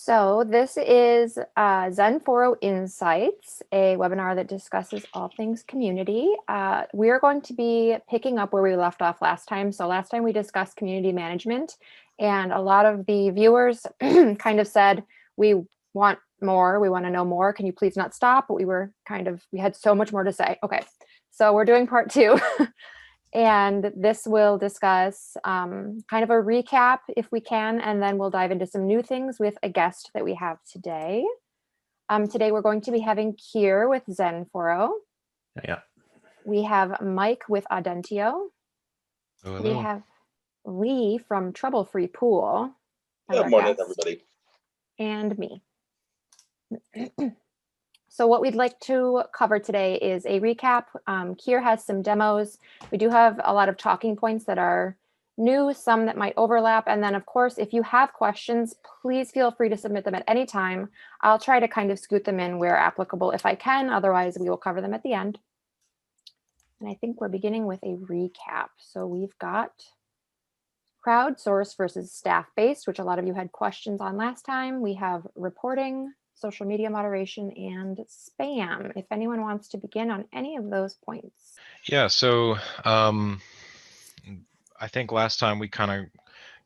So this is XenForo Insights, a webinar that discusses all things community. We are going to be picking up where we left off last time. So last time we discussed community management, and a lot of the viewers kind of said, we want more, we want to know more. Can you please not stop? But we had so much more to say. Okay, so we're doing part two. And this will discuss kind of a recap if we can, and then we'll dive into some new things with a guest that we have today. Today we're going to be having Kier with XenForo. Yeah. We have Mike with Audentio. Hello. We have Lee from Trouble Free Pool. Good morning, everybody. And me. So what we'd like to cover today is a recap. Kier has some demos. We do have a lot of talking points that are new, some that might overlap. And then, of course, if you have questions, please feel free to submit them at any time. I'll try to kind of scoot them in where applicable if I can. Otherwise, we will cover them at the end. And I think we're beginning with a recap. So we've got crowdsourced versus staff-based, which a lot of you had questions on last time. We have reporting, social media moderation, and spam. If anyone wants to begin on any of those points. Yeah, so I think last time we kind of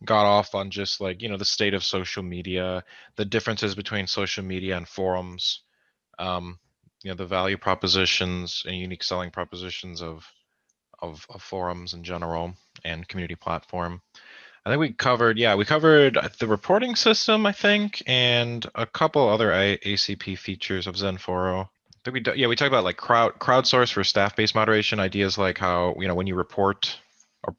got off on just like, the state of social media, the differences between social media and forums, the value propositions and unique selling propositions of forums in general and community platform. I think we covered the reporting system, I think, and a couple other ACP features of XenForo. I think we talked about like crowdsource for staff-based moderation, ideas like how, when you report a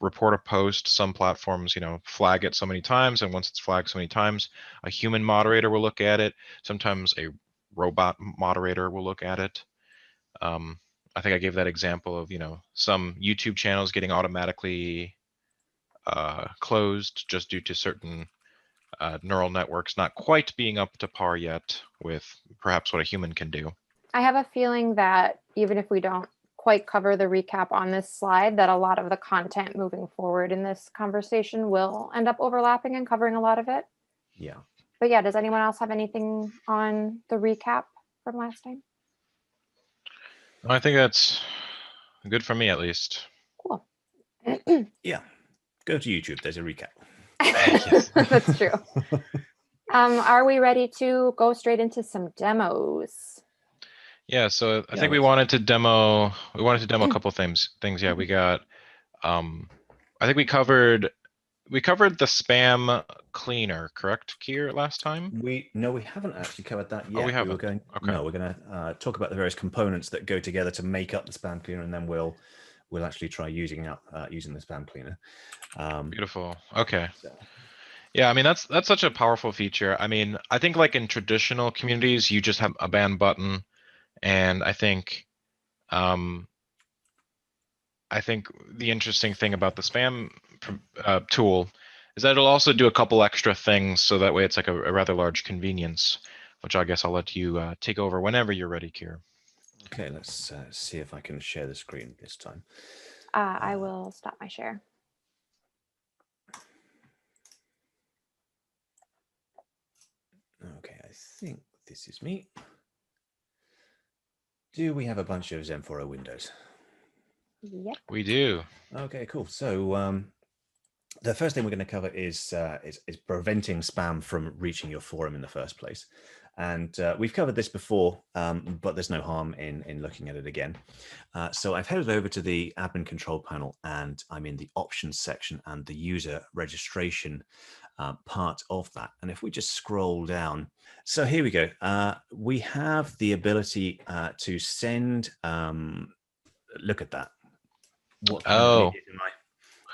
post, some platforms, flag it so many times, and once it's flagged so many times, a human moderator will look at it. Sometimes a robot moderator will look at it. I think I gave that example of, some YouTube channels getting automatically closed just due to certain neural networks not quite being up to par yet with perhaps what a human can do. I have a feeling that even if we don't quite cover the recap on this slide, that a lot of the content moving forward in this conversation will end up overlapping and covering a lot of it. Yeah. But yeah, does anyone else have anything on the recap from last time? I think that's good for me, at least. Cool. Yeah. Go to YouTube. There's a recap. That's true. Are we ready to go straight into some demos? Yeah, so I think we wanted to demo a couple things. Yeah, we got I think we covered the spam cleaner, correct, Kier, last time? No, we haven't actually covered that yet. Oh, we haven't. No, we're going to talk about the various components that go together to make up the spam cleaner, and then we'll actually try using the spam cleaner. Beautiful. Okay. So. Yeah, I mean that's such a powerful feature. I mean, I think like in traditional communities, you just have a ban button, and I think the interesting thing about the spam tool is that it'll also do a couple extra things, so that way it's like a rather large convenience, which I guess I'll let you take over whenever you're ready, Kier. Okay, let's see if I can share the screen this time. I will stop my share. Okay, I think this is me. Do we have a bunch of XenForo windows? Yep. We do. Okay, cool. So the first thing we're going to cover is preventing spam from reaching your forum in the first place. And we've covered this before, but there's no harm in looking at it again. So I've headed over to the admin control panel, and I'm in the options section and the user registration part of that. And if we just scroll down, so here we go. We have the ability to send, look at that. What kind of idiot am I?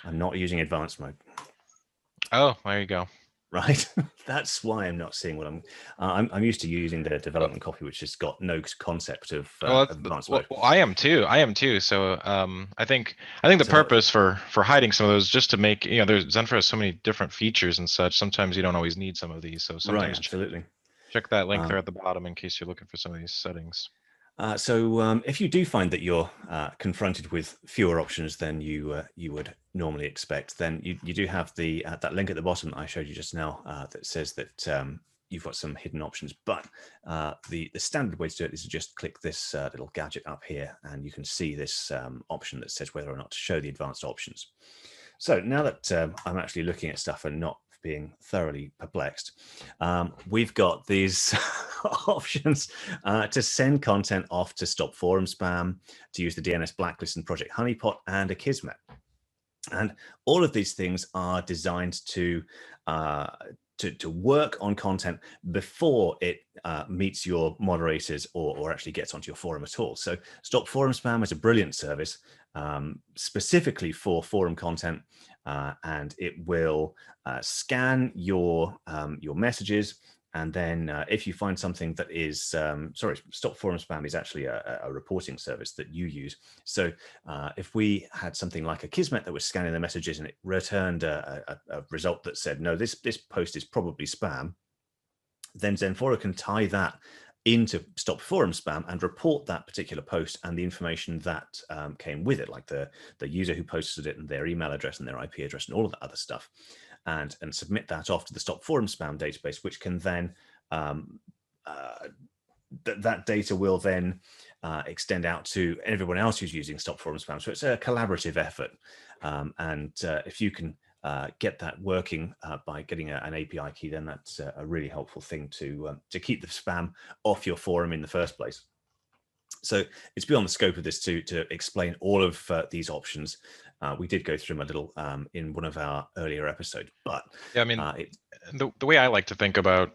I'm not using advanced mode. Oh, there you go. Right, that's why I'm not seeing what I'm used to using the development copy, which has got no concept of advanced mode. Well, I am too. So I think the purpose for hiding some of those, just to make, XenForo has so many different features and such. Sometimes you don't always need some of these. So sometimes right, absolutely. Check that link there at the bottom in case you're looking for some of these settings. So if you do find that you're confronted with fewer options than you would normally expect, then you do have the that link at the bottom that I showed you just now that says that you've got some hidden options, but the standard way to do it is to just click this little gadget up here, and you can see this option that says whether or not to show the advanced options. So now that I'm actually looking at stuff and not being thoroughly perplexed, we've got these options to send content off to stop forum spam, to use the DNS blacklist and Project Honeypot, and Akismet. And all of these things are designed to work on content before it meets your moderators or actually gets onto your forum at all. So Stop Forum Spam is a brilliant service specifically for forum content, and it will scan your messages. And then if you find something that is, sorry, Stop Forum Spam is actually a reporting service that you use. So if we had something like Akismet that was scanning the messages and it returned a result that said, no, this post is probably spam, then XenForo can tie that into Stop Forum Spam and report that particular post and the information that came with it, like the user who posted it and their email address and their IP address and all of that other stuff, and submit that off to the Stop Forum Spam database, which can then that data will then extend out to everyone else who's using Stop Forum Spam. So it's a collaborative effort, and if you can get that working by getting an API key, then that's a really helpful thing to keep the spam off your forum in the first place. So it's beyond the scope of this to explain all of these options. We did go through them a little in one of our earlier episodes, but yeah, I mean, the way I like to think about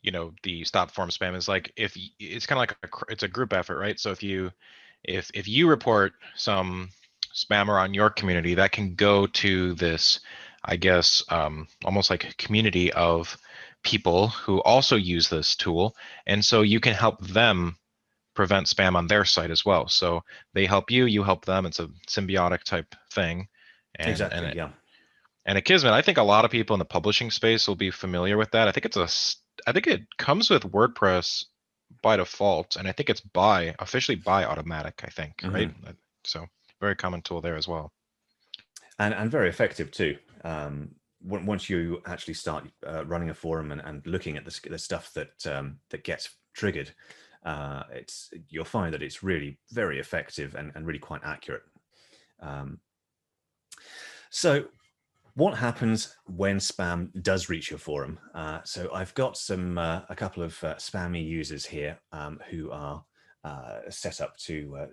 you know, the Stop Forum Spam is like, if it's kind of like it's a group effort, right? So if you report some spammer on your community, that can go to this, I guess, almost like a community of people who also use this tool, and so you can help them prevent spam on their site as well. So they help you, you help them. It's a symbiotic type thing. And, exactly, yeah. And Akismet, I think a lot of people in the publishing space will be familiar with that. I think it comes with WordPress by default, and I think it's officially by automatic, I think, right? So very common tool there as well. And very effective too. Once you actually start running a forum and looking at the stuff that gets triggered, you'll find that it's really very effective and really quite accurate. So what happens when spam does reach your forum? So I've got a couple of spammy users here who are set up to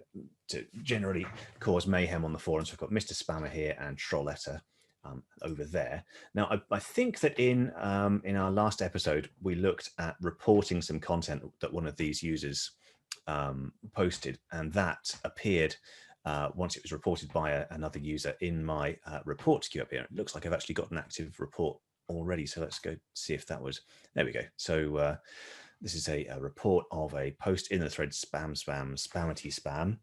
generally cause mayhem on the forum. So I've got Mr. Spammer here and Trolletta over there. Now, I think that in our last episode, we looked at reporting some content that one of these users posted, and that appeared once it was reported by another user in my reports queue up here. It looks like I've actually got an active report already. So let's go see if that was, there we go. So this is a report of a post in the thread spamity spam.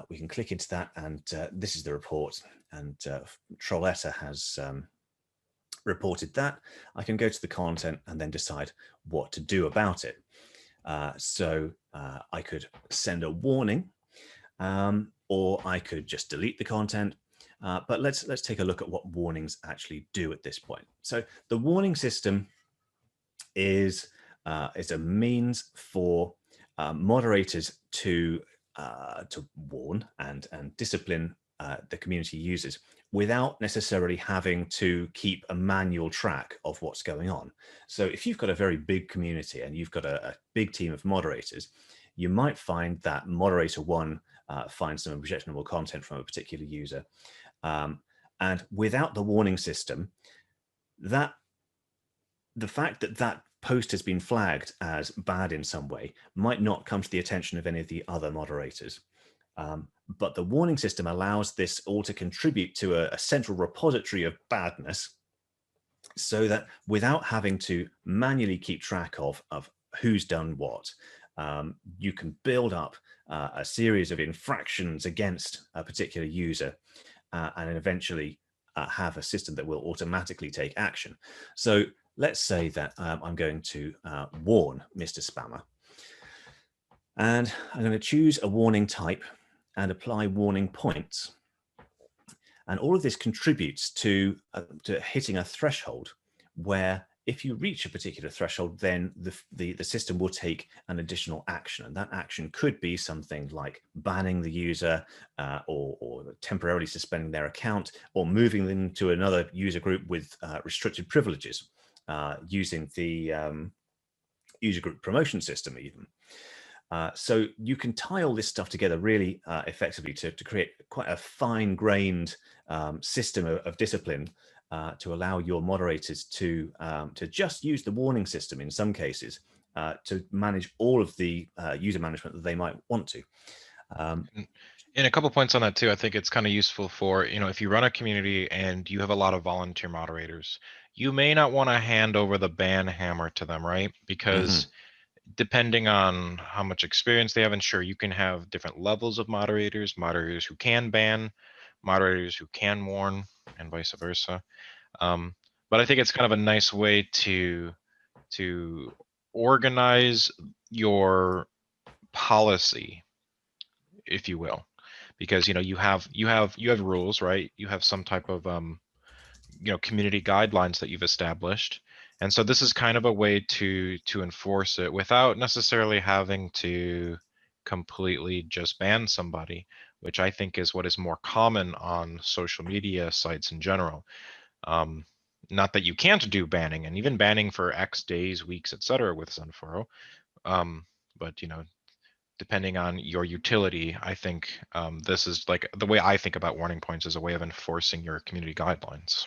We can click into that, and this is the report, and Trolletta has reported that. I can go to the content and then decide what to do about it. So I could send a warning, or I could just delete the content. But let's take a look at what warnings actually do at this point. So the warning system is a means for moderators to warn and discipline the community users without necessarily having to keep a manual track of what's going on. So if you've got a very big community and you've got a big team of moderators, you might find that moderator one finds some objectionable content from a particular user. And without the warning system, the fact that post has been flagged as bad in some way might not come to the attention of any of the other moderators. But the warning system allows this all to contribute to a central repository of badness, so that without having to manually keep track of who's done what, you can build up a series of infractions against a particular user and eventually have a system that will automatically take action. So let's say that I'm going to warn Mr. Spammer, and I'm going to choose a warning type and apply warning points. And all of this contributes to hitting a threshold where if you reach a particular threshold, then the system will take an additional action. And that action could be something like banning the user or temporarily suspending their account or moving them to another user group with restricted privileges using the user group promotion system even. So you can tie all this stuff together really effectively to create quite a fine-grained system of discipline to allow your moderators to just use the warning system in some cases to manage all of the user management that they might want to. And a couple points on that too. I think it's kind of useful for, if you run a community and you have a lot of volunteer moderators, you may not want to hand over the ban hammer to them, right? Because depending on how much experience they have, and sure, you can have different levels of moderators who can ban, moderators who can warn, and vice versa. But I think it's kind of a nice way to organize your policy, if you will, because you have rules, right? You have some type of community guidelines that you've established, and so this is kind of a way to enforce it without necessarily having to completely just ban somebody, which I think is what is more common on social media sites in general. Not that you can't do banning, and even banning for X days, weeks, etc. with XenForo, but depending on your utility, I think this is like the way I think about warning points as a way of enforcing your community guidelines.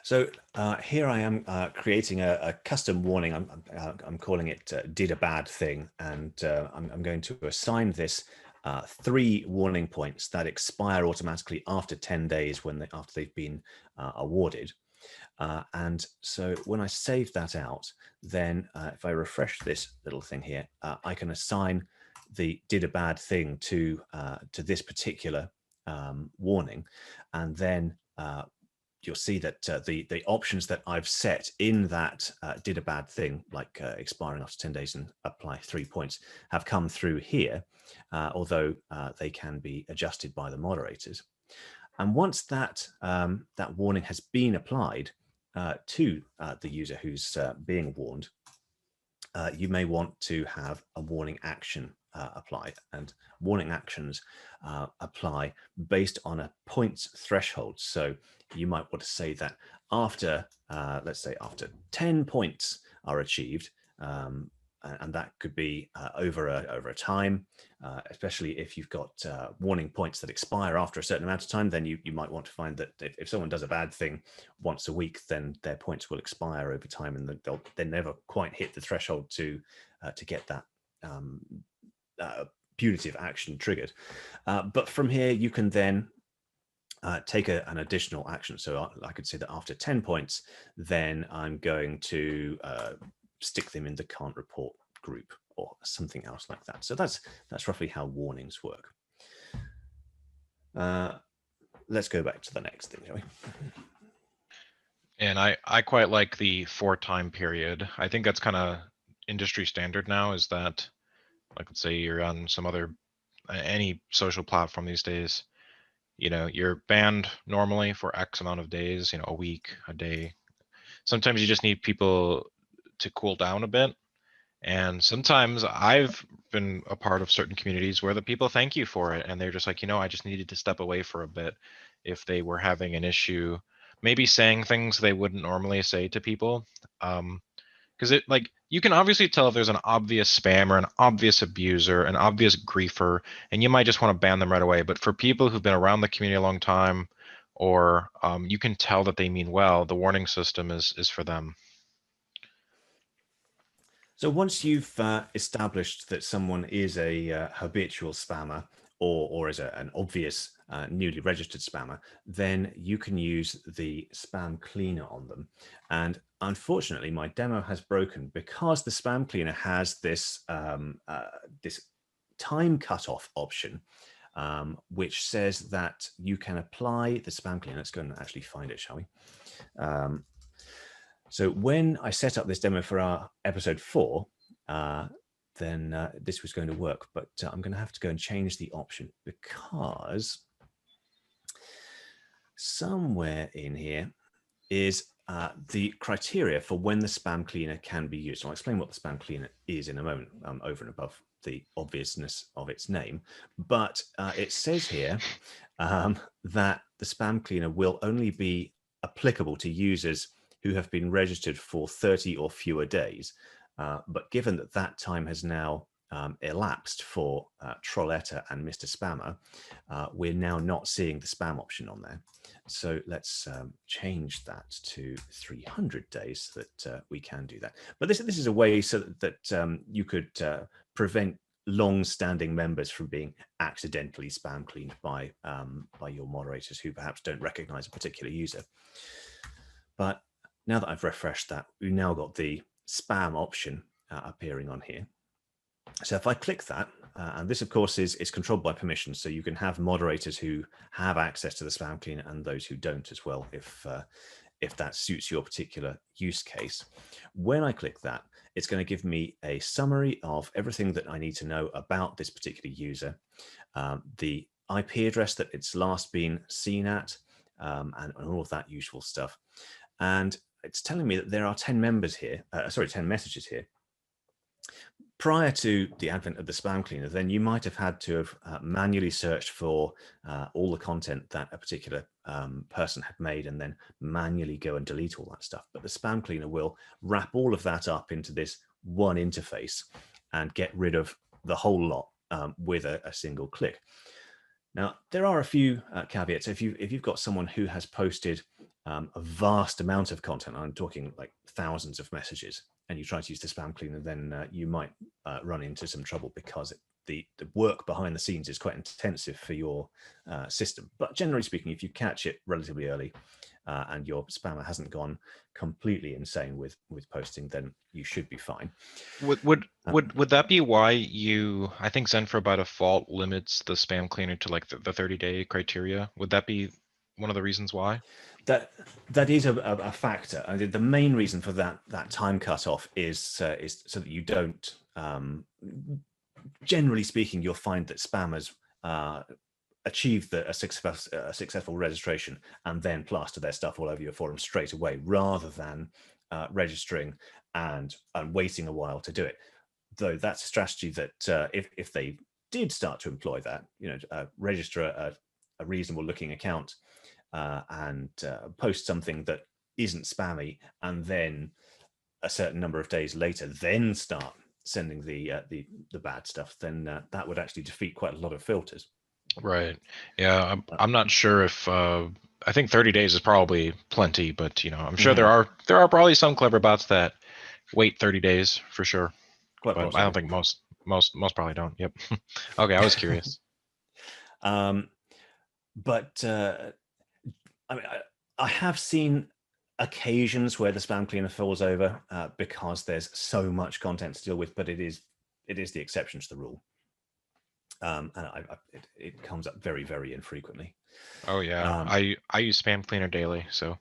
So here I am creating a custom warning. I'm calling it did a bad thing, and I'm going to assign this 3 warning points that expire automatically after 10 days after they've been awarded. And so when I save that out, then if I refresh this little thing here, I can assign the did a bad thing to this particular warning, and then you'll see that the options that I've set in that did a bad thing, like expiring after 10 days and apply 3 points, have come through here, although they can be adjusted by the moderators. And once that that warning has been applied to the user who's being warned, you may want to have a warning action applied, and warning actions apply based on a points threshold. So you might want to say that after, let's say after 10 points are achieved, and that could be over a time, especially if you've got warning points that expire after a certain amount of time, then you might want to find that if someone does a bad thing once a week, then their points will expire over time, and they'll never quite hit the threshold to get that punitive action triggered. But from here, you can then take an additional action. So I could say that after 10 points, then I'm going to stick them in the can't report group or something else like that. So that's roughly how warnings work. Let's go back to the next thing, shall we? And I quite like the 4-time period. I think that's kind of industry standard now, is that, like, let's say you're on some other any social platform these days, you're banned normally for X amount of days, a week, a day. Sometimes you just need people to cool down a bit. And sometimes I've been a part of certain communities where the people thank you for it, and they're just like, I just needed to step away for a bit if they were having an issue, maybe saying things they wouldn't normally say to people. Because you can obviously tell if there's an obvious spammer, an obvious abuser, an obvious griefer, and you might just want to ban them right away. But for people who've been around the community a long time, or you can tell that they mean well, the warning system is for them. So once you've established that someone is a habitual spammer or is an obvious newly registered spammer, then you can use the spam cleaner on them. And unfortunately, my demo has broken because the spam cleaner has this this time cutoff option, which says that you can apply the spam cleaner. Let's go and actually find it, shall we? So when I set up this demo for our episode 4, then this was going to work, but I'm going to have to go and change the option because somewhere in here is the criteria for when the spam cleaner can be used. I'll explain what the spam cleaner is in a moment, over and above the obviousness of its name. But it says here that the spam cleaner will only be applicable to users who have been registered for 30 or fewer days. But given that that time has now elapsed for Trolletta and Mr. Spammer, we're now not seeing the spam option on there. So let's change that to 300 days so that we can do that. But this is a way so that you could prevent long-standing members from being accidentally spam cleaned by your moderators who perhaps don't recognize a particular user. But now that I've refreshed that, we've now got the spam option appearing on here. So if I click that, and this of course is controlled by permission, so you can have moderators who have access to the spam cleaner and those who don't as well, if that suits your particular use case. When I click that, it's going to give me a summary of everything that I need to know about this particular user, the IP address that it's last been seen at, and all of that useful stuff. And it's telling me that there are 10 members here, 10 messages here. Prior to the advent of the spam cleaner, then you might have had to have manually searched for all the content that a particular person had made and then manually go and delete all that stuff. But the spam cleaner will wrap all of that up into this one interface and get rid of the whole lot with a single click. Now, there are a few caveats. If you've got someone who has posted a vast amount of content, I'm talking like thousands of messages, and you try to use the spam cleaner, then you might run into some trouble because the work behind the scenes is quite intensive for your system. But generally speaking, if you catch it relatively early and your spammer hasn't gone completely insane with posting, then you should be fine. Would that be why I think XenForo by default limits the spam cleaner to like the 30-day criteria? Would that be one of the reasons why? That is a factor. I mean, the main reason for that time cutoff is so that you don't. Generally speaking, you'll find that spammers achieve a successful registration and then plaster their stuff all over your forum straight away, rather than registering and waiting a while to do it. Though that's a strategy that if they did start to employ that, register a reasonable looking account. And post something that isn't spammy, and then a certain number of days later, then start sending the bad stuff, then that would actually defeat quite a lot of filters. Right. Yeah, I'm not sure if I think 30 days is probably plenty, but I'm sure there are probably some clever bots that wait 30 days for sure. Quite but possibly. I don't think most probably don't. Yep. Okay, I was curious. But I mean, I have seen occasions where the spam cleaner falls over because there's so much content to deal with, but it is the exception to the rule. And it comes up very, very infrequently. Oh yeah, I use spam cleaner daily, so.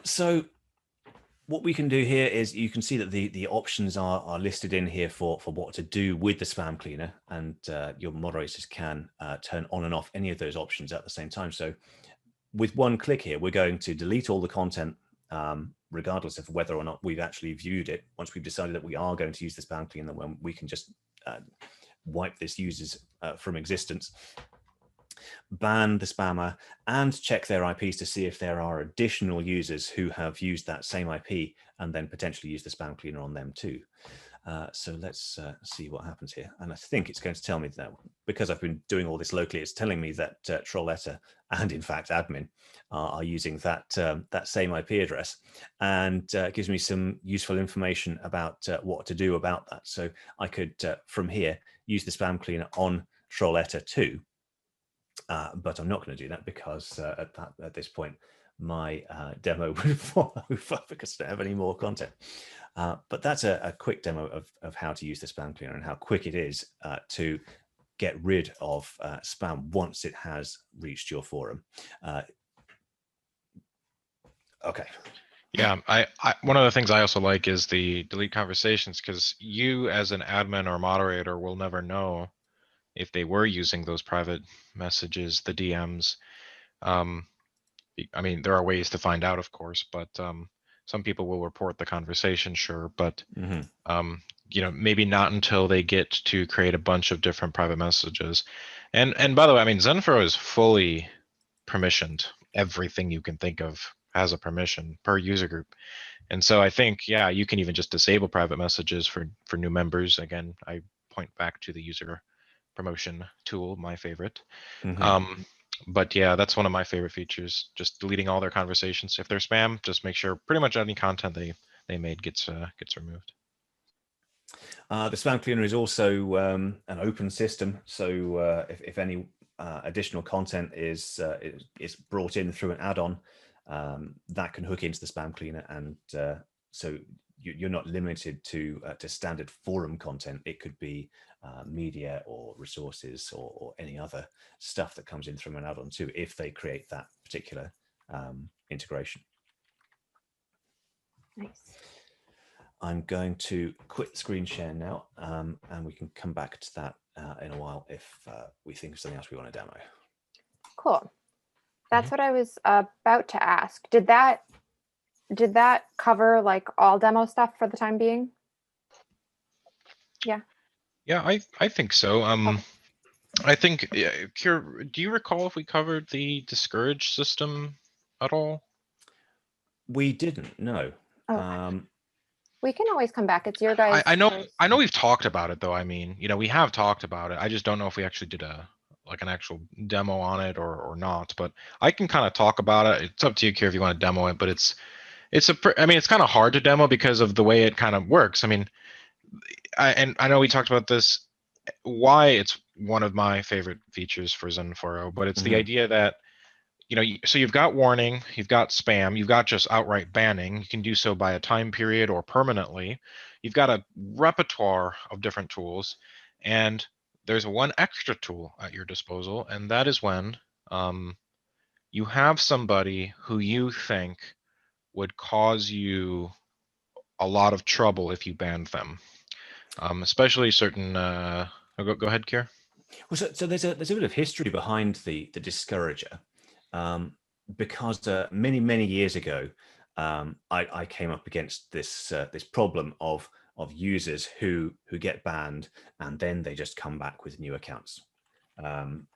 So what we can do here is you can see that the options are listed in here for what to do with the spam cleaner, and your moderators can turn on and off any of those options at the same time. So with one click here, we're going to delete all the content, regardless of whether or not we've actually viewed it. Once we've decided that we are going to use the spam cleaner, then we can just wipe this user's from existence, ban the spammer, and check their IPs to see if there are additional users who have used that same IP and then potentially use the spam cleaner on them too. So let's see what happens here. And I think it's going to tell me that, because I've been doing all this locally, it's telling me that Trolletta and in fact admin are using that same IP address, and gives me some useful information about what to do about that. So I could, from here, use the spam cleaner on Trolletta too. But I'm not going to do that because at this point, my demo would fall over because I don't have any more content. But that's a quick demo of how to use the spam cleaner and how quick it is to get rid of spam once it has reached your forum. Okay. Yeah, I one of the things I also like is the delete conversations, because you as an admin or moderator will never know if they were using those private messages, the DMs. I mean, there are ways to find out, of course, but some people will report the conversation, sure, but maybe not until they get to create a bunch of different private messages. And by the way, I mean, XenForo is fully permissioned. Everything you can think of has a permission per user group. And so I think, yeah, you can even just disable private messages for new members. Again, I point back to the user promotion tool, my favorite. But yeah, that's one of my favorite features, just deleting all their conversations. If they're spam, just make sure pretty much any content they made gets removed. The spam cleaner is also an open system. So if any additional content is brought in through an add-on, that can hook into the spam cleaner. And so you're not limited to standard forum content. It could be media or resources or any other stuff that comes in from an add-on too, if they create that particular integration. Nice. I'm going to quit screen share now, and we can come back to that in a while if we think of something else we want to demo. Cool. That's what I was about to ask. Did that cover like all demo stuff for the time being? Yeah. Yeah, I think so. Okay. I think, Kier, do you recall if we covered the Discourage system at all? We didn't, no. Oh. We can always come back. It's your guys. I know we've talked about it though. I mean, we have talked about it. I just don't know if we actually did an actual demo on it or not. But I can kind of talk about it. It's up to you, Kier, if you want to demo it. But it's kind of hard to demo because of the way it kind of works. I mean, I know we talked about this. Why it's one of my favorite features for XenForo, but it's the idea that so you've got warning, you've got spam, you've got just outright banning. You can do so by a time period or permanently. You've got a repertoire of different tools, and there's one extra tool at your disposal, and that is when you have somebody who you think would cause you a lot of trouble if you banned them, especially certain. Go ahead, Kier. Well, so there's a bit of history behind the Discourager. Because many years ago, I came up against this problem of users who get banned and then they just come back with new accounts, and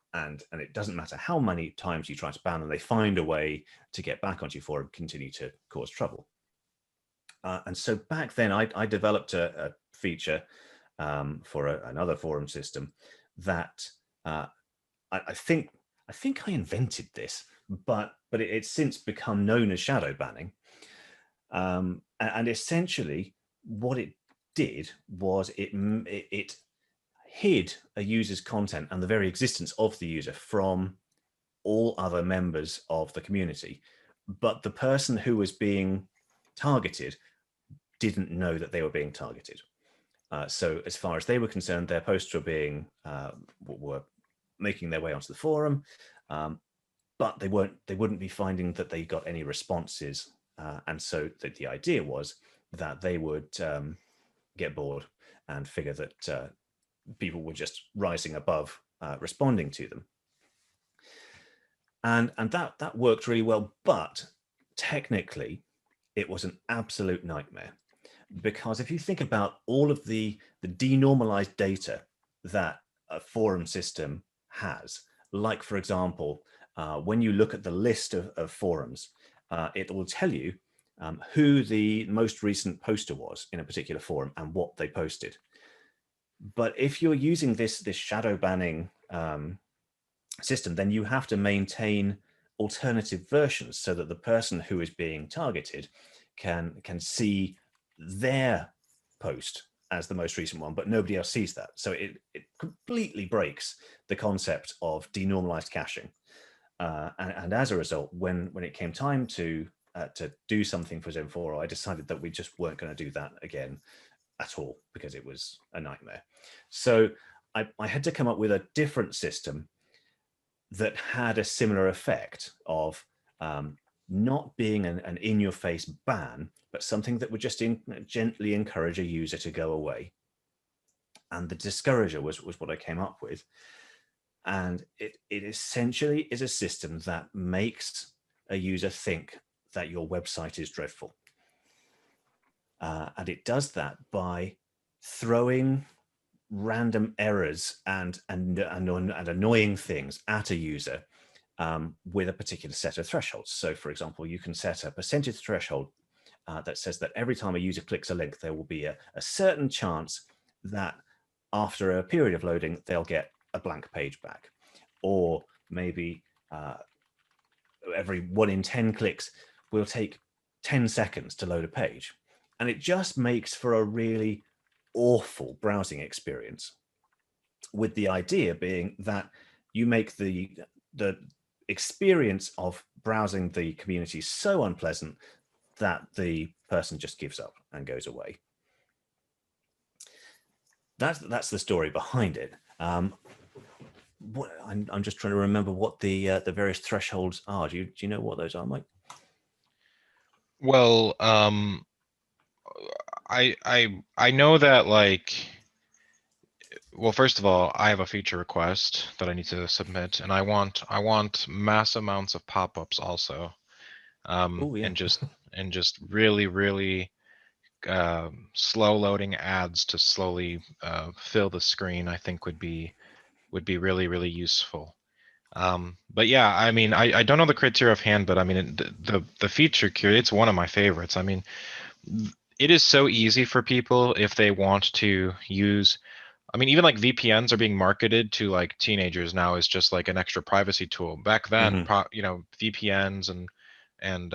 it doesn't matter how many times you try to ban them, they find a way to get back onto your forum, continue to cause trouble. And so back then, I developed a feature for another forum system that I think I invented this, but it's since become known as shadow banning. And essentially what it did was it hid a user's content and the very existence of the user from all other members of the community. But the person who was being targeted didn't know that they were being targeted. So as far as they were concerned, their posts were making their way onto the forum, but they wouldn't be finding that they got any responses, and so the idea was that they would get bored and figure that people were just rising above responding to them, and that worked really well. But technically, it was an absolute nightmare, because if you think about all of the denormalized data that a forum system has, like, for example, when you look at the list of forums, it will tell you who the most recent poster was in a particular forum and what they posted. But if you're using this shadow banning system, then you have to maintain alternative versions so that the person who is being targeted can see their post as the most recent one, but nobody else sees that. So it completely breaks the concept of denormalized caching. And as a result, when it came time to do something for XenForo, I decided that we just weren't going to do that again at all, because it was a nightmare. So I had to come up with a different system that had a similar effect of not being an in-your-face ban, but something that would just gently encourage a user to go away. And the Discourager was what I came up with. And it essentially is a system that makes a user think that your website is dreadful. And it does that by throwing random errors and annoying things at a user with a particular set of thresholds. So, for example, you can set a percentage threshold that says that every time a user clicks a link, there will be a certain chance that after a period of loading, they'll get a blank page back. Or maybe every 1 in 10 clicks will take 10 seconds to load a page. And it just makes for a really awful browsing experience, with the idea being that you make the experience of browsing the community so unpleasant that the person just gives up and goes away. That's the story behind it. I'm just trying to remember what the various thresholds are. Do you know what those are, Mike? Well, I know that, like, well, first of all, I have a feature request that I need to submit, and I want mass amounts of pop-ups also, Oh, yeah. and just really slow loading ads to slowly fill the screen, I think would be really useful. But yeah, I mean, I don't know the criteria offhand, but I mean, the feature queue, it's one of my favorites. I mean, it is so easy for people if they want to use, I mean, even like VPNs are being marketed to like teenagers now as just like an extra privacy tool. Back then, you know, VPNs and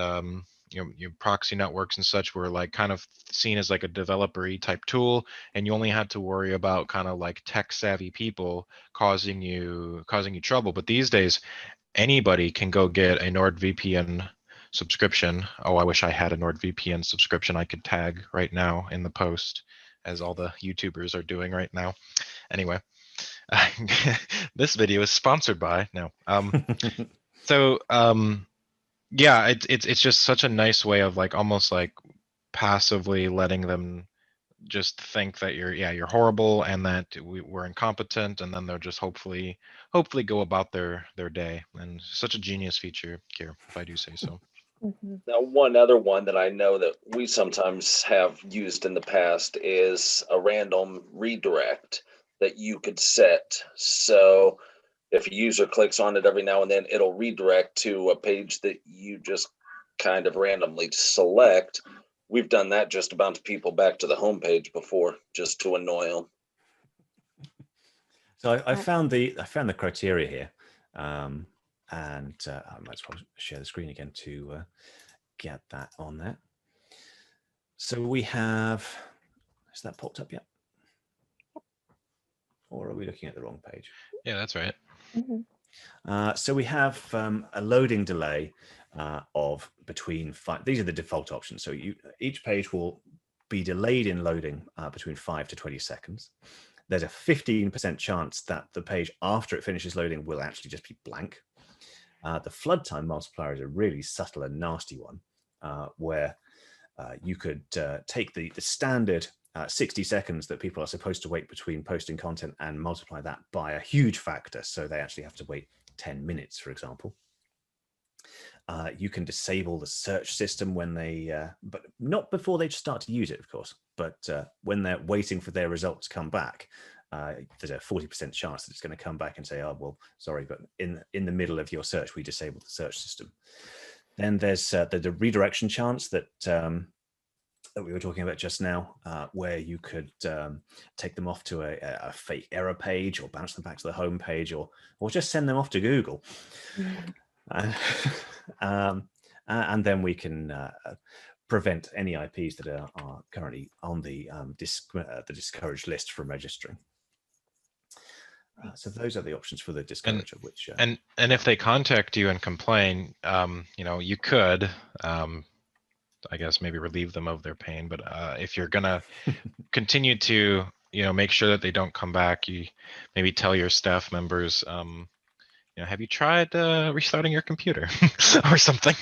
your proxy networks and such were like kind of seen as like a developer-y type tool, and you only had to worry about kind of like tech-savvy people causing you trouble. But these days, anybody can go get a NordVPN subscription. Oh, I wish I had a NordVPN subscription I could tag right now in the post, as all the YouTubers are doing right now. Anyway, this video is sponsored by no. So yeah, it's just such a nice way of like almost like passively letting them just think that you're horrible and that we're incompetent, and then they'll just hopefully go about their day. And such a genius feature here, if I do say so. Now, one other one that I know that we sometimes have used in the past is a random redirect that you could set. So if a user clicks on it every now and then, it'll redirect to a page that you just kind of randomly select. We've done that just to bounce people back to the homepage before, just to annoy them. So I found the criteria here, and I might as well share the screen again to get that on there. So we have, has that popped up yet? Or are we looking at the wrong page? Yeah, that's right. So we have a loading delay of between 5. These are the default options. So each page will be delayed in loading between 5 to 20 seconds. There's a 15% chance that the page after it finishes loading will actually just be blank. The flood time multiplier is a really subtle and nasty one, where you could take the standard 60 seconds that people are supposed to wait between posting content and multiply that by a huge factor. So they actually have to wait 10 minutes, for example. You can disable the search system when they, but not before they start to use it, of course, but when they're waiting for their results to come back, there's a 40% chance that it's going to come back and say, oh, well, sorry, but in the middle of your search, we disabled the search system. Then there's the redirection chance that we were talking about just now, where you could take them off to a fake error page, or bounce them back to the home page, or just send them off to Google. And then we can prevent any IPs that are currently on the discouraged list from registering. So those are the options for the Discourage, of which and if they contact you and complain, you know, you could I guess maybe relieve them of their pain. But if you're gonna continue to, you know, make sure that they don't come back, you maybe tell your staff members, you know, have you tried restarting your computer or something?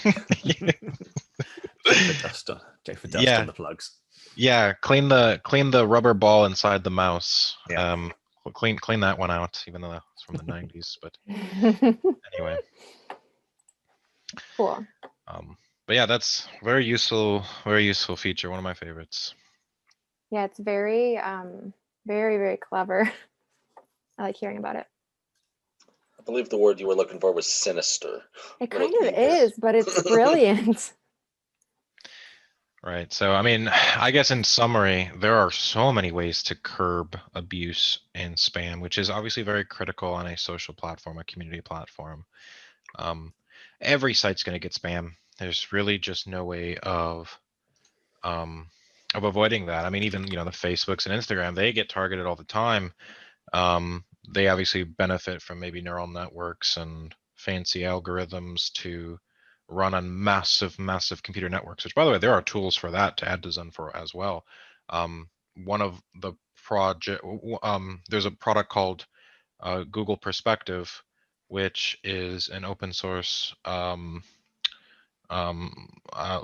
check for dust on the plugs. Yeah, clean the rubber ball inside the mouse. Yeah. Clean that one out, even though it's from the 90s. But anyway. Cool. But yeah, that's very useful feature. One of my favorites. Yeah, it's very, very, very clever. I like hearing about it. I believe the word you were looking for was sinister. It Little kind of evil. is, but it's brilliant. Right. So, I mean, I guess in summary, there are so many ways to curb abuse and spam, which is obviously very critical on a social platform, a community platform. Um, every site's going to get spam. There's really just no way of avoiding that. I mean, even the Facebooks and Instagram, they get targeted all the time. They obviously benefit from maybe neural networks and fancy algorithms to run on massive computer networks, which by the way, there are tools for that to add to XenForo as well. One of the there's a product called Google Perspective, which is an open source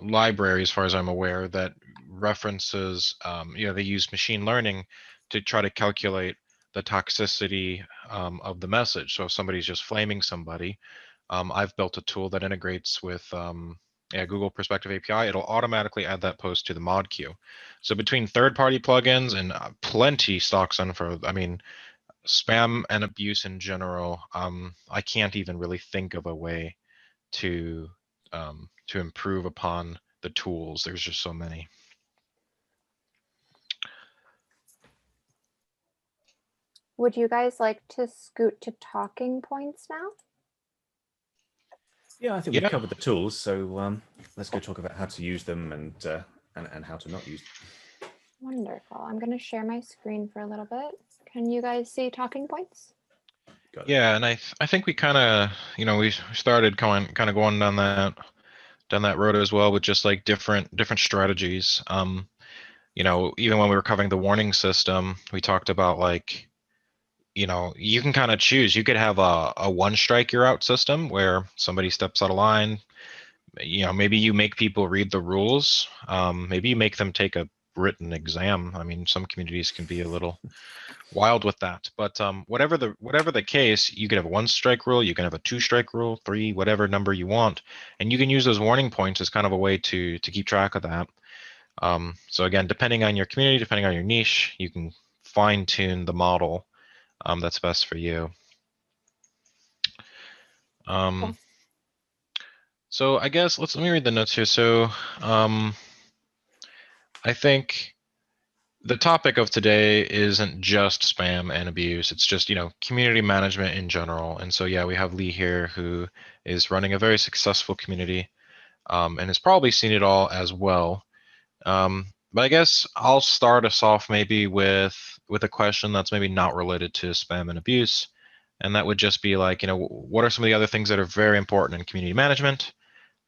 library, as far as I'm aware, that references, they use machine learning to try to calculate the toxicity of the message. So if somebody's just flaming somebody, I've built a tool that integrates with Google Perspective API. It'll automatically add that post to the mod queue. So between third-party plugins and plenty stocks on for, I mean, spam and abuse in general, I can't even really think of a way to improve upon the tools. There's just so many. Would you guys like to scoot to talking points now? Yeah, I think Yeah. we've covered the tools, so let's go talk about how to use them and how to not use them. Wonderful. I'm going to share my screen for a little bit. Can you guys see talking points? Got it. Yeah, and I think we kind of we started kind of going down that road as well with just like different strategies. Even when we were covering the warning system, we talked about like you can kind of choose. You could have a one strike you're out system where somebody steps out of line. Maybe you make people read the rules. Maybe you make them take a written exam. I mean, some communities can be a little wild with that, but whatever the case, you could have a one strike rule, you can have a two strike rule, three, whatever number you want, and you can use those warning points as kind of a way to keep track of that. So again, depending on your community, depending on your niche, you can fine tune the model that's best for you. So I guess let me read the notes here. So I think the topic of today isn't just spam and abuse. It's just, community management in general. And so, yeah, we have Lee here who is running a very successful community and has probably seen it all as well. But I guess I'll start us off maybe with a question that's maybe not related to spam and abuse. And that would just be like, what are some of the other things that are very important in community management?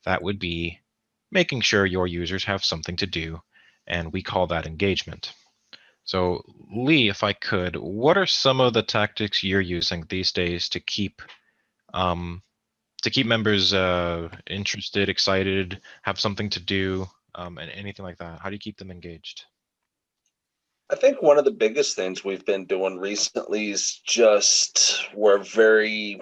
That would be making sure your users have something to do. And we call that engagement. So Lee, if I could, what are some of the tactics you're using these days to keep members interested, excited, have something to do, and anything like that? How do you keep them engaged? I think one of the biggest things we've been doing recently is just we're very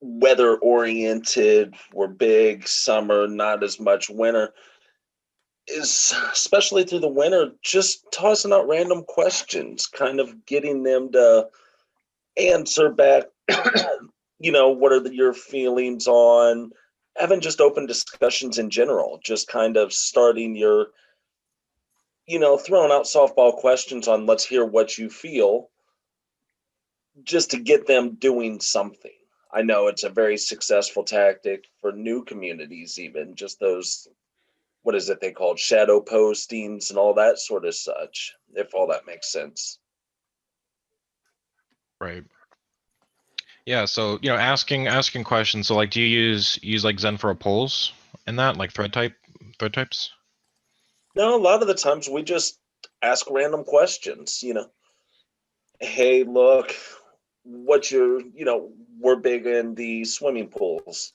weather oriented. We're big summer, not as much winter. Is especially through the winter, just tossing out random questions, kind of getting them to answer back. What are your feelings on having just open discussions in general? Just kind of starting your throwing out softball questions on let's hear what you feel, just to get them doing something. I know it's a very successful tactic for new communities, even just those, what is it they called, shadow postings and all that sort of such, if all that makes sense. Right. Yeah, so asking questions. So like, do you use like XenForo polls in that, like thread types? No, a lot of the times we just ask random questions. Hey, look, what's your, we're big in the swimming pools.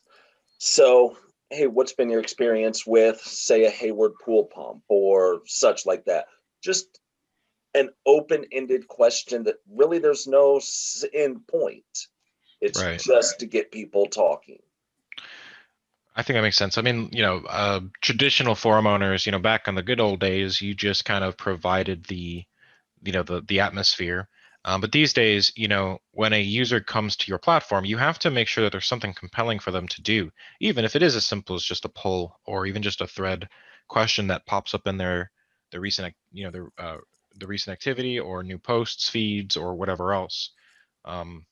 So, hey, what's been your experience with, say, a Hayward pool pump or such like that? Just an open-ended question that really there's no end point. It's Right. just to get people talking. I think that makes sense. I mean, traditional forum owners, back in the good old days, you just kind of provided the atmosphere. But these days, when a user comes to your platform, you have to make sure that there's something compelling for them to do, even if it is as simple as just a poll or even just a thread question that pops up in the recent, the recent activity or new posts, feeds, or whatever else. Um,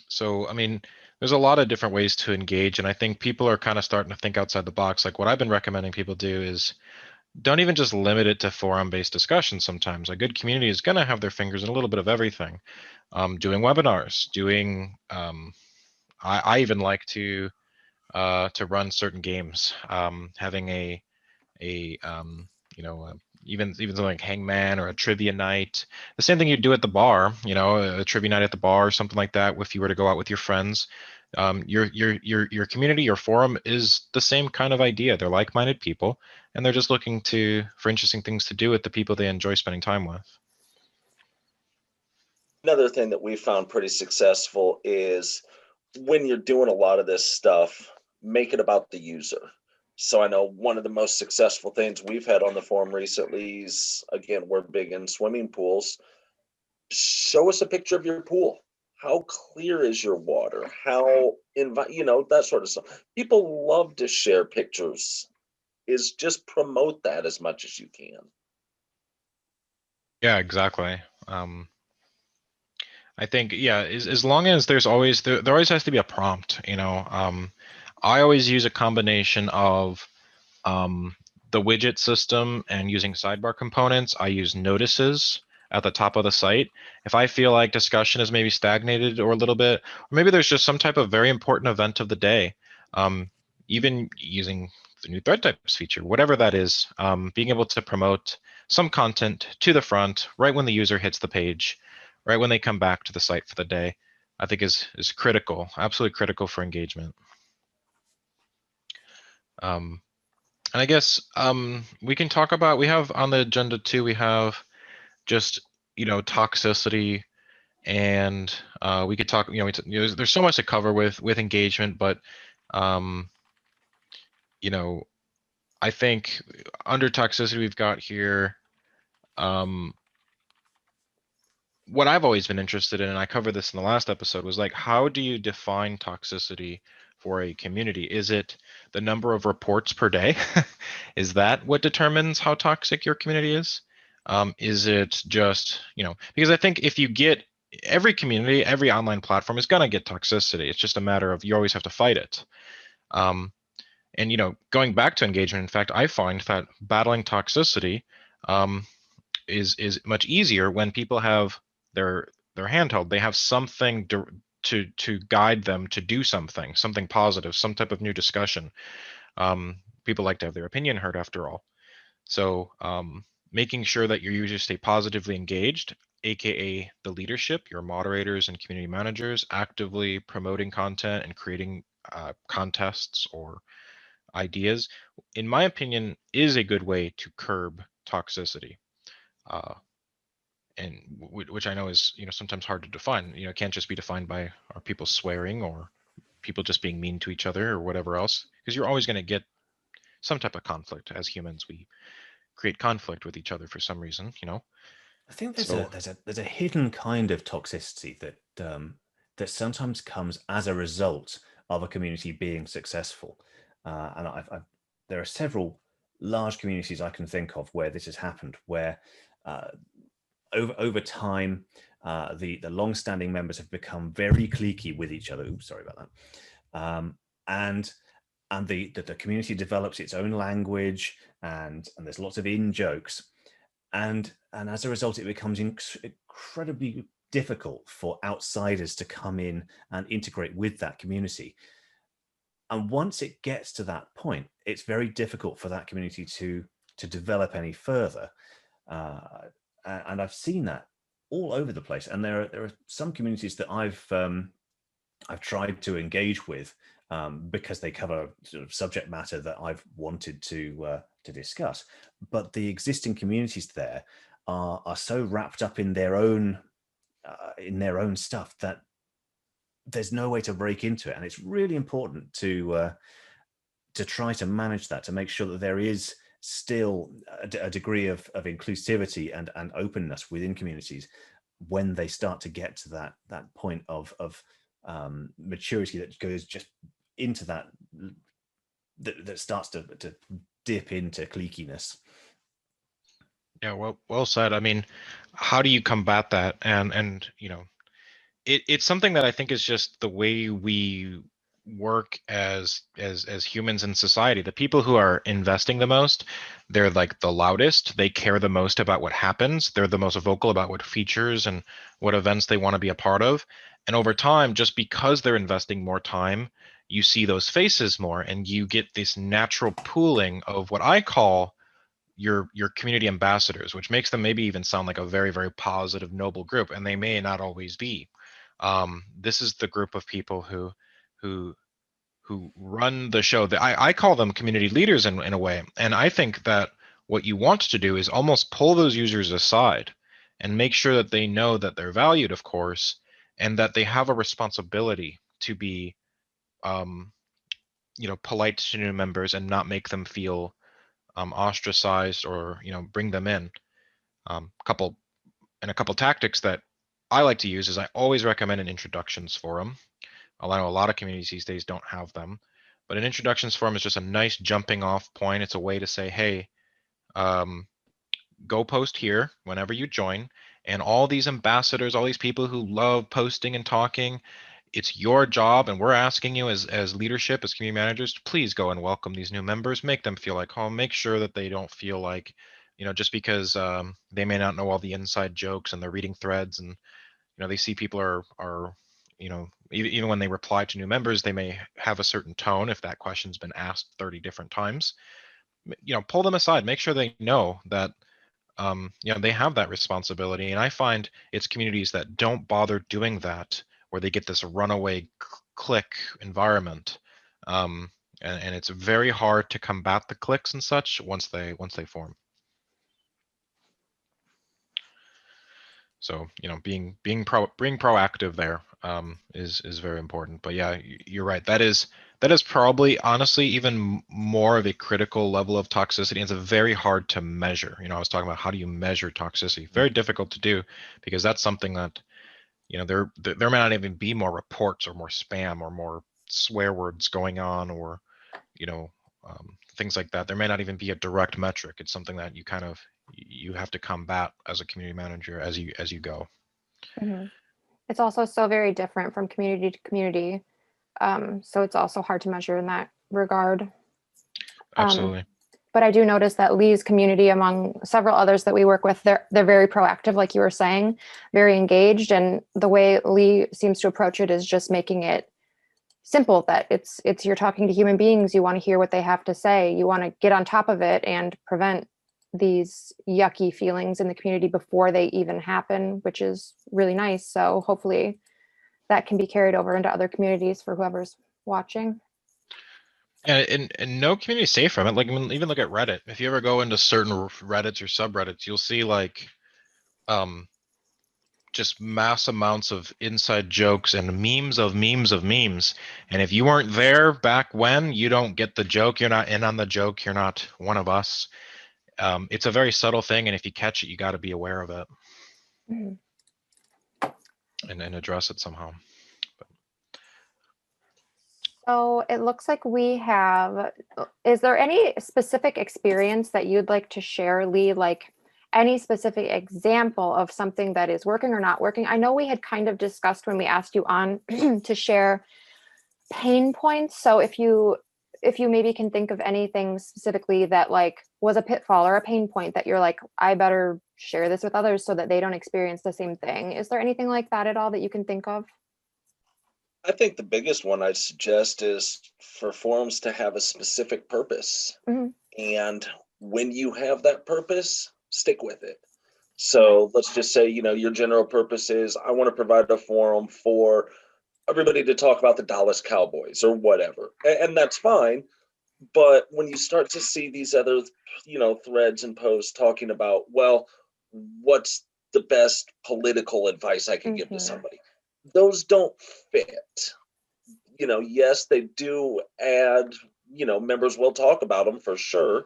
so, I mean, there's a lot of different ways to engage, and I think people are kind of starting to think outside the box. Like what I've been recommending people do is don't even just limit it to forum-based discussions. Sometimes a good community is going to have their fingers in a little bit of everything. Doing webinars, doing I even like to run certain games, having a even something like Hangman or a trivia night. The same thing you do at the bar, a trivia night at the bar or something like that. If you were to go out with your friends, your community, your forum is the same kind of idea. They're like-minded people, and they're just looking for interesting things to do with the people they enjoy spending time with. Another thing that we found pretty successful is when you're doing a lot of this stuff, make it about the user. So I know one of the most successful things we've had on the forum recently is, again, we're big in swimming pools. Show us a picture of your pool. How clear is your water? How that sort of stuff. People love to share pictures. Is just promote that as much as you can. Yeah, exactly. I think, yeah, as long as there's always there always has to be a prompt. I always use a combination of the widget system and using sidebar components. I use notices at the top of the site. If I feel like discussion is maybe stagnated or a little bit, or maybe there's just some type of very important event of the day, even using the new thread types feature, whatever that is, being able to promote some content to the front right when the user hits the page, right when they come back to the site for the day, I think is critical, absolutely critical for engagement. And I guess we can talk about, we have on the agenda too, we have just, toxicity, and we could talk, there's so much to cover with engagement, but, I think under toxicity we've got here, what I've always been interested in, and I covered this in the last episode, was like, how do you define toxicity for a community? Is it the number of reports per day? Is that what determines how toxic your community is? Is it just, because I think if you get every community, every online platform is going to get toxicity. It's just a matter of you always have to fight it. And, going back to engagement, in fact, I find that battling toxicity is much easier when people have their handheld. They have something to guide them to do something positive, some type of new discussion. People like to have their opinion heard, after all. So making sure that your users stay positively engaged, aka the leadership, your moderators and community managers, actively promoting content and creating contests or ideas, in my opinion, is a good way to curb toxicity. And which I know is sometimes hard to define. It can't just be defined by are people swearing or people just being mean to each other or whatever else, because you're always going to get some type of conflict. As humans, we create conflict with each other for some reason. I think So there's a hidden kind of toxicity that that sometimes comes as a result of a community being successful, and there are several large communities I can think of where this has happened, where uh, over time the long-standing members have become very cliquey with each other. Oops, sorry about that. And the community develops its own language, and there's lots of in jokes. And as a result, it becomes incredibly difficult for outsiders to come in and integrate with that community. And once it gets to that point, it's very difficult for that community to develop any further. And I've seen that all over the place. And there are some communities that I've tried to engage with because they cover sort of subject matter that I've wanted to discuss. But the existing communities there are so wrapped up in their own stuff that there's no way to break into it. And it's really important to to try to manage that, to make sure that there is still a degree of inclusivity and openness within communities when they start to get to that point of maturity that goes just into that starts to dip into cliquiness. Yeah, well said. I mean, how do you combat that? And it's something that I think is just the way we work as humans in society. The people who are investing the most, they're like the loudest, they care the most about what happens, they're the most vocal about what features and what events they want to be a part of. And over time, just because they're investing more time, you see those faces more, and you get this natural pooling of what I call your community ambassadors, which makes them maybe even sound like a very, very positive, noble group, and they may not always be. This is the group of people who run the show. That I call them community leaders in a way. And I think that what you want to do is almost pull those users aside and make sure that they know that they're valued, of course, and that they have a responsibility to be polite to new members and not make them feel ostracized, or bring them in. A couple tactics that I like to use is I always recommend an introductions forum. I know a lot of communities these days don't have them, but an introductions forum is just a nice jumping off point. It's a way to say, hey, go post here whenever you join, and all these ambassadors, all these people who love posting and talking, it's your job, and we're asking you as leadership, as community managers, to please go and welcome these new members, make them feel like home, make sure that they don't feel like, just because they may not know all the inside jokes and they're reading threads, and they see people are even when they reply to new members, they may have a certain tone if that question's been asked 30 different times. Pull them aside, make sure they know that they have that responsibility. And I find it's communities that don't bother doing that where they get this runaway click environment, and it's very hard to combat the clicks and such once they form. So being proactive there is very important. But yeah, you're right. That is probably honestly even more of a critical level of toxicity. It's very hard to measure. I was talking about how do you measure toxicity? Very difficult to do, because that's something that there may not even be more reports or more spam or more swear words going on, or things like that. There may not even be a direct metric. It's something that you have to combat as a community manager as you go. Mm-hmm. It's also so very different from community to community. So it's also hard to measure in that regard. Absolutely. But I do notice that Lee's community, among several others that we work with, they're very proactive, like you were saying, very engaged. And the way Lee seems to approach it is just making it simple, that it's you're talking to human beings, you want to hear what they have to say, you want to get on top of it and prevent these yucky feelings in the community before they even happen, which is really nice. So hopefully that can be carried over into other communities for whoever's watching. And no community is safe from it. Like, even look at Reddit. If you ever go into certain Reddits or subreddits, you'll see like just mass amounts of inside jokes and memes of memes of memes. And if you weren't there back when, you don't get the joke. You're not in on the joke. You're not one of us. It's a very subtle thing, and if you catch it, you got to be aware of it. Mm-hmm. and address it somehow. So it looks like we have, is there any specific experience that you'd like to share, Lee? Like any specific example of something that is working or not working? I know we had kind of discussed when we asked you on to share pain points. So if you maybe can think of anything specifically that like was a pitfall or a pain point that you're like, I better share this with others so that they don't experience the same thing. Is there anything like that at all that you can think of? I think the biggest one I'd suggest is for forums to have a specific purpose. Mm-hmm. And when you have that purpose, stick with it. So let's just say, your general purpose is, I want to provide a forum for everybody to talk about the Dallas Cowboys or whatever. And that's fine. But when you start to see these other, threads and posts talking about, well, what's the best political advice I can give to somebody? Those don't fit. Yes, they do add members will talk about them for sure,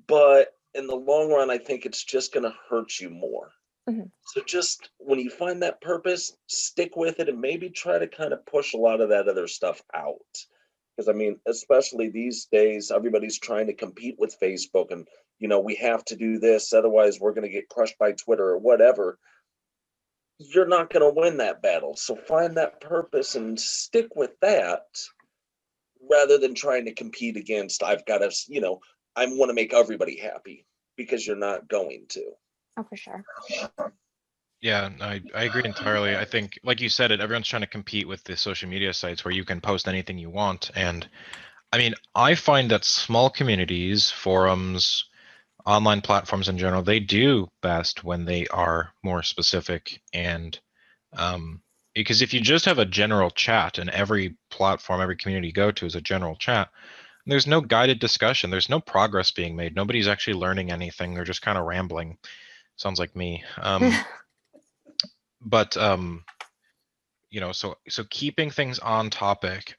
but in the long run, I think it's just going to hurt you more. Mhm. So just when you find that purpose, stick with it and maybe try to kind of push a lot of that other stuff out. Because I mean, especially these days, everybody's trying to compete with Facebook and, we have to do this, otherwise we're going to get crushed by Twitter or whatever. You're not going to win that battle. So find that purpose and stick with that rather than trying to compete against, I've got to, I want to make everybody happy, because you're not going to. Oh, for sure. Yeah, I agree entirely. I think, like you said, everyone's trying to compete with the social media sites where you can post anything you want. And I mean, I find that small communities, forums, online platforms in general, they do best when they are more specific. And because if you just have a general chat, and every platform, every community you go to is a general chat, there's no guided discussion. There's no progress being made. Nobody's actually learning anything. They're just kind of rambling. Sounds like me. But so keeping things on topic.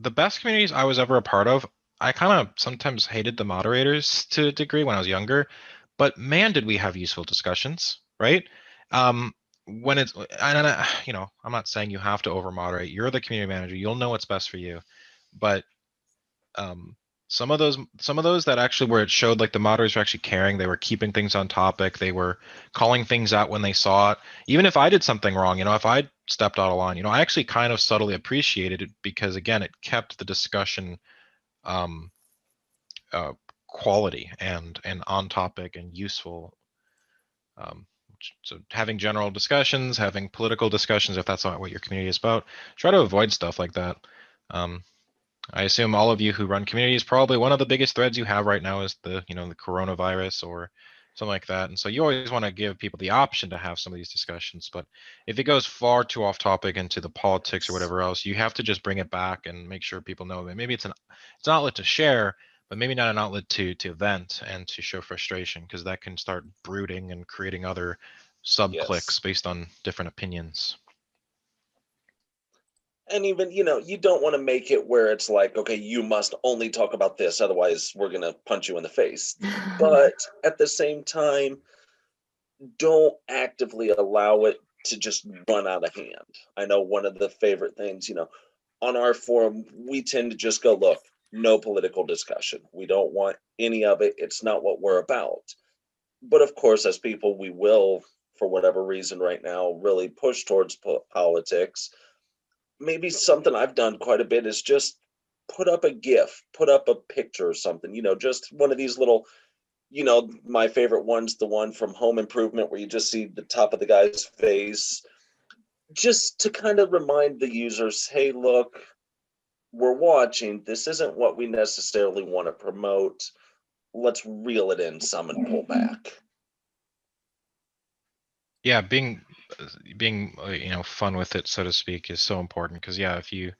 The best communities I was ever a part of, I kind of sometimes hated the moderators to a degree when I was younger, but man, did we have useful discussions, right? When it's, and I'm not saying you have to over moderate. You're the community manager. You'll know what's best for you, but um, some of those that actually where it showed like the moderators were actually caring, they were keeping things on topic, they were calling things out when they saw it. Even if I did something wrong, if I stepped out of line, I actually kind of subtly appreciated it, because again, it kept the discussion um, quality and on topic and useful. Um, so having general discussions, having political discussions, if that's not what your community is about, try to avoid stuff like that. I assume all of you who run communities, probably one of the biggest threads you have right now is the coronavirus or something like that. And so you always want to give people the option to have some of these discussions. But if it goes far too off topic into the politics or whatever else, you have to just bring it back and make sure people know that maybe it's an outlet to share, but maybe not an outlet to vent and to show frustration, because that can start brooding and creating other sub cliques Yes. based on different opinions. And even, you don't want to make it where it's like, okay, you must only talk about this, otherwise we're going to punch you in the face. But at the same time, don't actively allow it to just run out of hand. I know one of the favorite things, on our forum, we tend to just go, look, no political discussion. We don't want any of it. It's not what we're about. But of course, as people, we will, for whatever reason right now, really push towards politics. Maybe something I've done quite a bit is just put up a GIF, put up a picture or something, just one of these little, my favorite one's the one from Home Improvement where you just see the top of the guy's face, just to kind of remind the users, hey, look, we're watching. This isn't what we necessarily want to promote. Let's reel it in some and pull back. Yeah, being fun with it, so to speak, is so important, because yeah, if you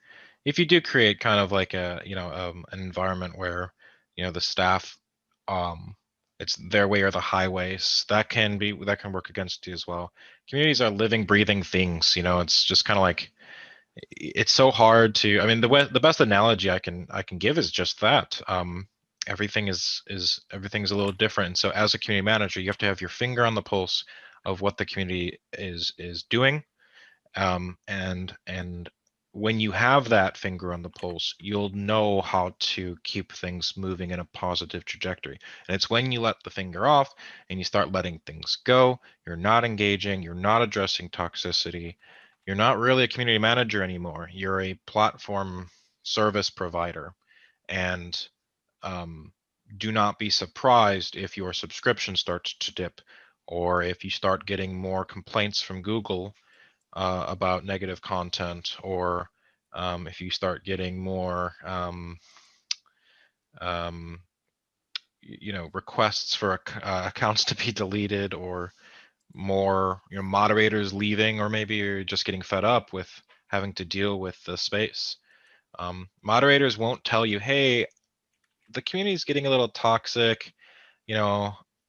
do create kind of like a an environment where the staff, it's their way or the highways, that can work against you as well. Communities are living, breathing things. It's just kind of like, it's so hard to, I mean, the best analogy I can give is just that. Everything's a little different. So as a community manager, you have to have your finger on the pulse of what the community is doing. And when you have that finger on the pulse, you'll know how to keep things moving in a positive trajectory. And it's when you let the finger off and you start letting things go, you're not engaging, you're not addressing toxicity, you're not really a community manager anymore. You're a platform service provider. And do not be surprised if your subscription starts to dip, or if you start getting more complaints from Google about negative content, or if you start getting more requests for accounts to be deleted, or more moderators leaving, or maybe you're just getting fed up with having to deal with the space. Moderators won't tell you, hey, the community is getting a little toxic.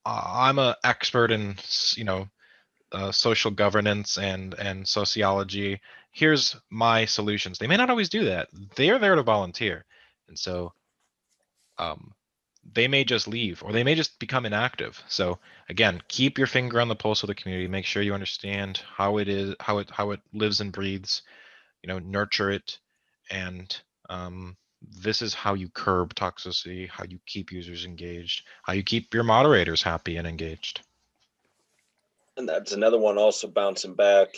I'm an expert in social governance and sociology. Here's my solutions. They may not always do that. They are there to volunteer. And so they may just leave, or they may just become inactive. So again, keep your finger on the pulse of the community. Make sure you understand how it is, how it lives and breathes. Nurture it, and this is how you curb toxicity, how you keep users engaged, how you keep your moderators happy and engaged. And that's another one, also bouncing back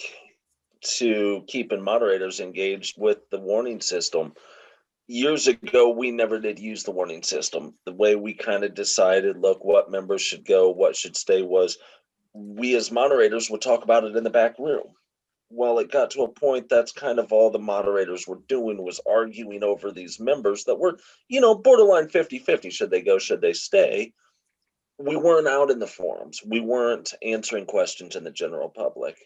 to keeping moderators engaged with the warning system. Years ago, we never did use the warning system. The way we kind of decided, look, what members should go, what should stay, was we as moderators would talk about it in the back room. Well, it got to a point that's kind of all the moderators were doing, was arguing over these members that were, borderline 50-50. Should they go? Should they stay? We weren't out in the forums. We weren't answering questions in the general public.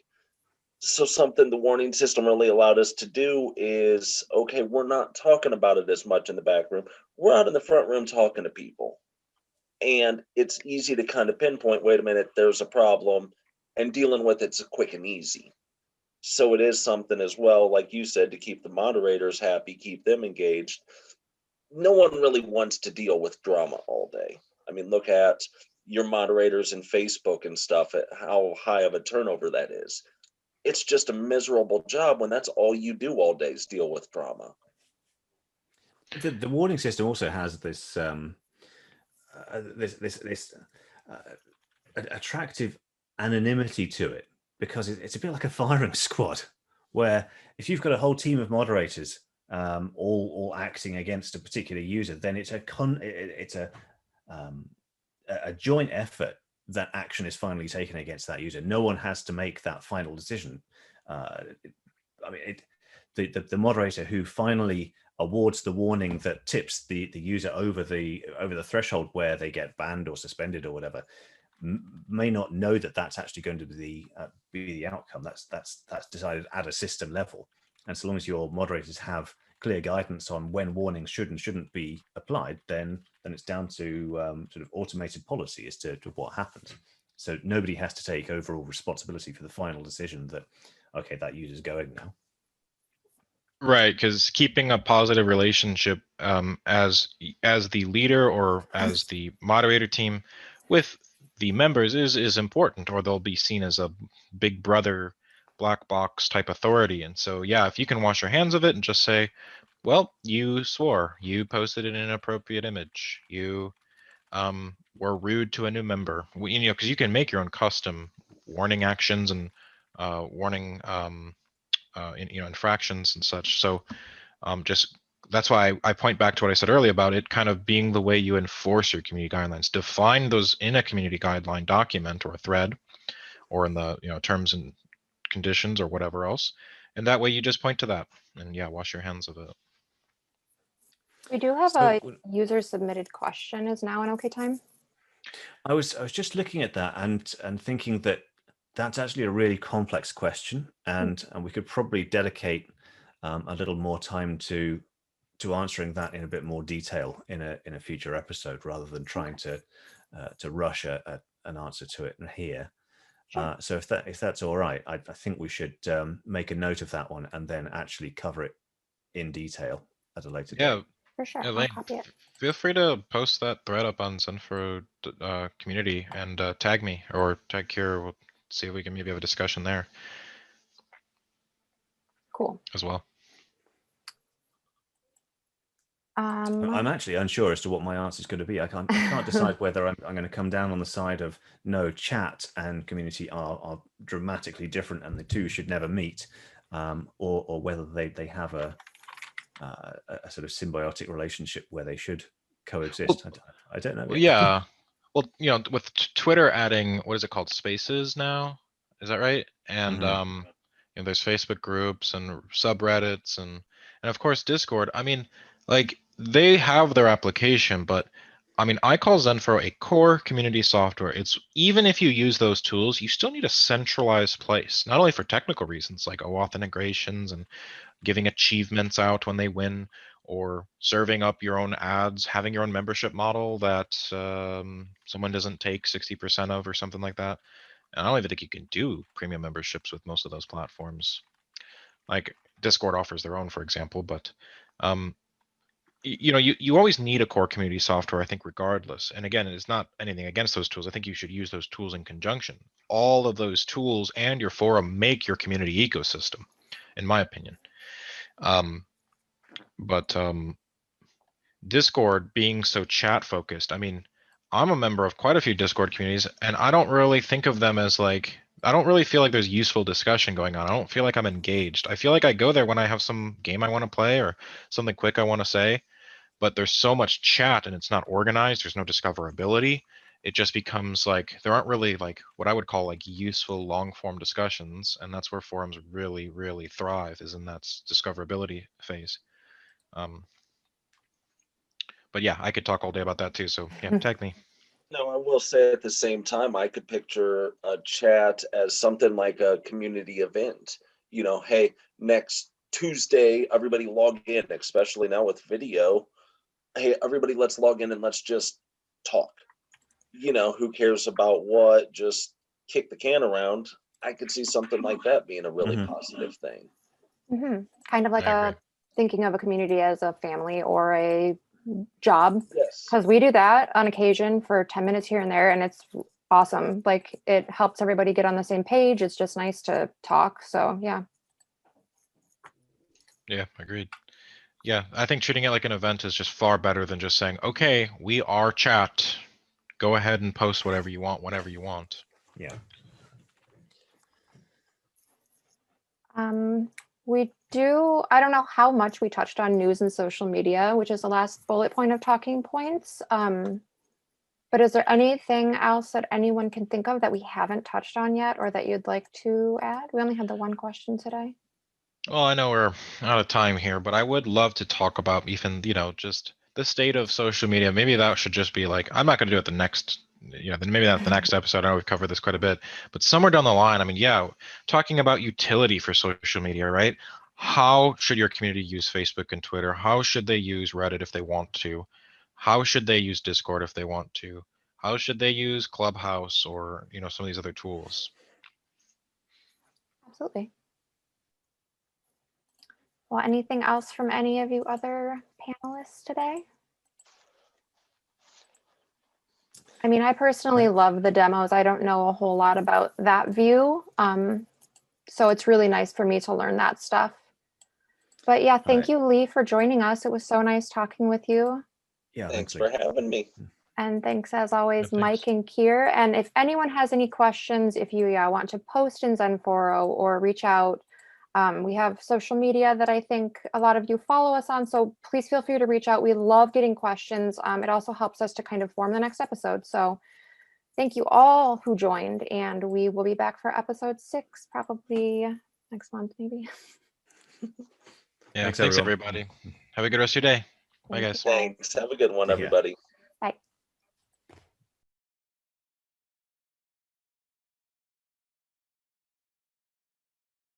So something the warning system really allowed us to do is, okay, we're not talking about it as much in the back room. We're out in the front room talking to people. And it's easy to kind of pinpoint, wait a minute, there's a problem, and dealing with it's quick and easy. So it is something as well, like you said, to keep the moderators happy, keep them engaged. No one really wants to deal with drama all day. I mean, look at your moderators in Facebook and stuff, at how high of a turnover that is. It's just a miserable job when that's all you do all day is deal with drama. The warning system also has this attractive anonymity to it, because it's a bit like a firing squad, where if you've got a whole team of moderators all acting against a particular user, then it's a joint effort that action is finally taken against that user. No one has to make that final decision. The moderator who finally awards the warning that tips the user over the threshold where they get banned or suspended or whatever may not know that that's actually going to be the outcome. That's decided at a system level, and so long as your moderators have clear guidance on when warnings should and shouldn't be applied, then it's down to sort of automated policy as to what happens. So nobody has to take overall responsibility for the final decision that, okay, that user's going now. Right, because keeping a positive relationship as the leader or as the moderator team with the members is important, or they'll be seen as a big brother black box type authority. And so, yeah, if you can wash your hands of it and just say, well, you swore, you posted an inappropriate image, you were rude to a new member, because you can make your own custom warning actions and warning infractions and such. So just that's why I point back to what I said earlier about it kind of being the way you enforce your community guidelines. Define those in a community guideline document or a thread, or in the terms and conditions or whatever else, and that way you just point to that and wash your hands of it. We do have a user submitted question. Is now an okay time? I was just looking at that and thinking that that's actually a really complex question, and we could probably dedicate a little more time to answering that in a bit more detail in a future episode, rather than trying to rush an answer to it here. Sure. So if that's all right, I think we should make a note of that one and then actually cover it in detail at a later date. For sure. Elaine, I'll copy it. Feel free to post that thread up on XenForo community and tag me or tag Kira. We'll see if we can maybe have a discussion there. Cool. As well. I'm actually unsure as to what my answer is going to be. I can't decide whether I'm going to come down on the side of no, chat and community are dramatically different and the two should never meet, or whether they have a sort of symbiotic relationship where they should coexist. Well, I don't know. Yeah. Well, with Twitter adding, what is it called, Spaces now? Is that right? And there's Facebook groups and subreddits and of course Discord. I mean, like, they have their application, but I mean, I call XenForo a core community software. It's, even if you use those tools, you still need a centralized place, not only for technical reasons like OAuth integrations and giving achievements out when they win, or serving up your own ads, having your own membership model that someone doesn't take 60% of or something like that. And I don't even think you can do premium memberships with most of those platforms. Like Discord offers their own, for example, but you always need a core community software, I think, regardless. And again, it's not anything against those tools. I think you should use those tools in conjunction. All of those tools and your forum make your community ecosystem, in my opinion. But Discord being so chat focused, I mean, I'm a member of quite a few Discord communities, and I don't really think of them as like, I don't really feel like there's useful discussion going on. I don't feel like I'm engaged. I feel like I go there when I have some game I want to play or something quick I want to say, but there's so much chat and it's not organized. There's no discoverability. It just becomes like there aren't really like what I would call like useful long form discussions, and that's where forums really, really thrive, is in that discoverability phase. But yeah, I could talk all day about that too. So yeah, tag me. No, I will say at the same time, I could picture a chat as something like a community event. Hey, next Tuesday, everybody log in, especially now with video. Hey, everybody, let's log in and let's just talk. Who cares about what? Just kick the can around. I could see something like that being a really positive thing. Kind of like I agree. thinking of a community as a family or a job, Yes. because we do that on occasion for 10 minutes here and there, and it's awesome. Like, it helps everybody get on the same page. It's just nice to talk. So yeah. Yeah, agreed. Yeah, I think treating it like an event is just far better than just saying, okay, we are chat. Go ahead and post whatever you want, whenever you want. Yeah. We do, I don't know how much we touched on news and social media, which is the last bullet point of talking points. But is there anything else that anyone can think of that we haven't touched on yet, or that you'd like to add? We only had the one question today. Well, I know we're out of time here, but I would love to talk about even, just the state of social media. Maybe that should just be like, I'm not going to do it the next, maybe not the next episode. I know we've covered this quite a bit, but somewhere down the line, I mean, yeah, talking about utility for social media, right? How should your community use Facebook and Twitter? How should they use Reddit if they want to? How should they use Discord if they want to? How should they use Clubhouse or, some of these other tools? Absolutely. Well, anything else from any of you other panelists today? I mean, I personally love the demos. I don't know a whole lot about that view. So it's really nice for me to learn that stuff. But yeah, thank you, Lee, for joining us. It was so nice talking with you. Yeah. Thanks for having me. And thanks, as always, Yeah, Mike and Kier. And if anyone has any questions, if you want to post in XenForo or reach out, we have social media that I think a lot of you follow us on. So please feel free to reach out. We love getting questions. It also helps us to kind of form the next episode. So thank you all who joined, and we will be back for episode 6, probably next month, maybe. Yeah, Thanks thanks everyone. everybody. Have a good rest of your day. Bye, guys. Thanks. Have a good one, Yeah. everybody.